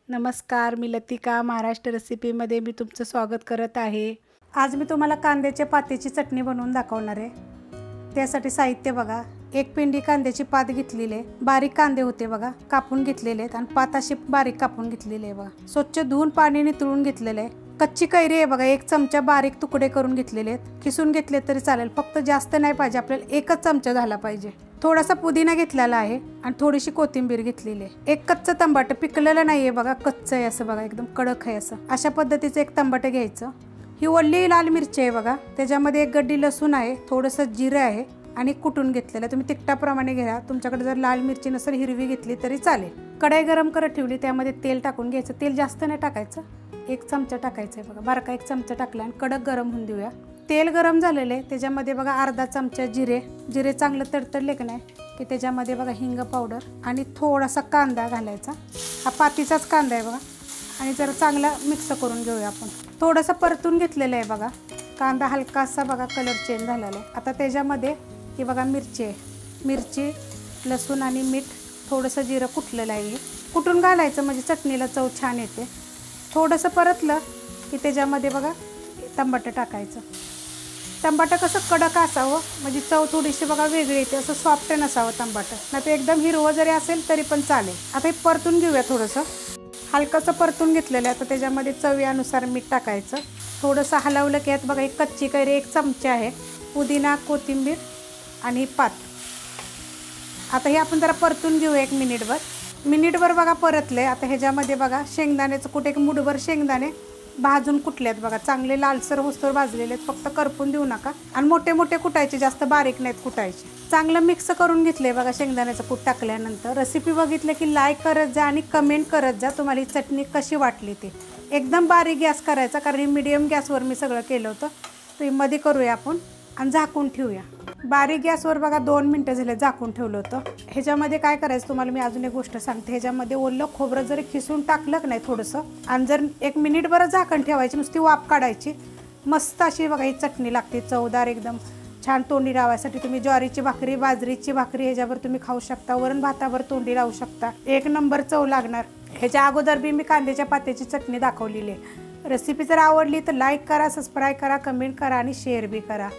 नमस्कार, मी लतिका महाराष्ट्र रेसिपीमध्ये मी तुमचं स्वागत करत आहे। आज मी तुम्हाला कांद्याच्या पातीची चटणी बनवून दाखवणार आहे। त्यासाठी साहित्य बघा, एक पिंडी कांद्याची पात घेतलेली आहे। बारीक कांदे होते बघा, कापून घेतलेले आहेत आणि पात अशी बारीक कापून घेतलेली आहे बघा। स्वच्छ धुवून पाणी नितळून घेतलेले आहे। कच्ची कैरी आहे बघा, एक चमचा बारीक तुकडे करून घेतलेले आहेत। किसून घेतले तरी चालेल, फक्त जास्त नाही पाहिजे, आपल्याला एकच चमचा झाला पाहिजे। थोडासा पुदिना घेतलेला आहे आणि थोडीशी कोथिंबीर घेतलेली आहे। एक कच्चं टमाटर, पिकलेलं नाहीये बघा, कच्चं आहे असं बघा, एकदम कडक आहे असं। अशा पद्धतीचं एक टमाटर घ्यायचं। ही ओली लाल मिरची आहे बघा, त्याच्यामध्ये एक गड्डी लसूण आहे, थोडंसं जिरं आहे आणि कुटून घेतलेलं। तुम्ही तिखटाप्रमाणे घ्या, तुमच्याकडे जर लाल मिरची नसेल हिरवी घेतली तरी चालेल। कढई गरम करत ठेवली, त्यामध्ये तेल टाकून घ्यायचं। तेल जास्त नाही टाकायचं, एक चमचा टाकायचं आहे बघा, बारका एक चमचा टाकला आणि कडक गरम होऊन देऊया। तेल गरम झालेले आहे, त्याच्यामध्ये बघा अर्धा चमचा जिरे चांगलं तडतडले की नाही की त्याच्यामध्ये बघा हिंग पावडर आणि थोडासा कांदा घालायचा। हा पातीचाच कांदा आहे बघा आणि जरा चांगला मिक्स करून घेऊया आपण। थोडंसं परतून घेतलेलं आहे बघा, कांदा हलकासा बघा कलर चेंज झालेला आहे। आता त्याच्यामध्ये ही बघा मिरची आहे, मिरची, लसूण आणि मीठ, थोडंसं जिरं कुटलेलं आहे, कुटून घालायचं म्हणजे चटणीला चव छान येते। थोडंसं परतलं की त्याच्यामध्ये बघा टमाटर टाकायचं। टमाटर कसं कडक असावं म्हणजे चव थोडीशी बघा वेगळी येते, असं सॉफ्ट नसावं टमाटर, नाही तर एकदम हिरवं जरी असेल तरी पण चालेल। आता हे परतून घेऊया, थोडंसं हलकंसं परतून घेतलेलं आहे। आता त्याच्यामध्ये चवीनुसार मीठ टाकायचं। थोडंसं हलवलं की यात बघा एक कच्ची कैरी एक चमचा आहे, पुदिना, कोथिंबीर आणि पात। आता हे आपण जरा परतून घेऊया एक मिनिटभर बघा परतले। आता ह्याच्यामध्ये बघा शेंगदाण्याचं कुठे एक मुठभर शेंगदाणे भाजून कुटलेत बघा, चांगले लालसर होस्तोवर भाजलेले आहेत, फक्त करपून देऊ नका आणि मोठे मोठे कुटायचे, जास्त बारीक नाहीत कुटायचे। चांगलं मिक्स करून घेतले बघा शेंगदाण्याचं कूट टाकल्यानंतर। रेसिपी बघितले की लाईक करत जा आणि कमेंट करत जा तुम्हाला ही चटणी कशी वाटली ते। एकदम बारीक गॅस करायचा, कारण मीडियम गॅसवर मी सगळं केलं होतं, तर मध्ये करूया आपण आणि झाकून ठेवूया। बारीक गॅसवर बघा 2 मिनिटं झाले झाकून ठेवलं होतं। ह्याच्यामध्ये काय करायचं तुम्हाला मी अजून एक गोष्ट सांगते, ह्याच्यामध्ये ओलं खोबरं जरी खिसून टाकलं की नाही थोडंसं आणि जर 1 मिनिटभर झाकण ठेवायची, नुसती वाफ काढायची, मस्त अशी बघा ही चटणी लागते, चवदार एकदम छान। तोंडी लावायसाठी तुम्ही ज्वारीची भाकरी, बाजरीची भाकरी ह्याच्यावर तुम्ही खाऊ शकता, वरण भातावर तोंडी लावू शकता, एक नंबर चव लागणार। ह्याच्या अगोदर बी मी कांद्याच्या पात्याची चटणी दाखवलेली आहे। रेसिपी जर आवडली तर लाईक करा, सबस्क्राईब करा, कमेंट करा आणि शेअर बी करा।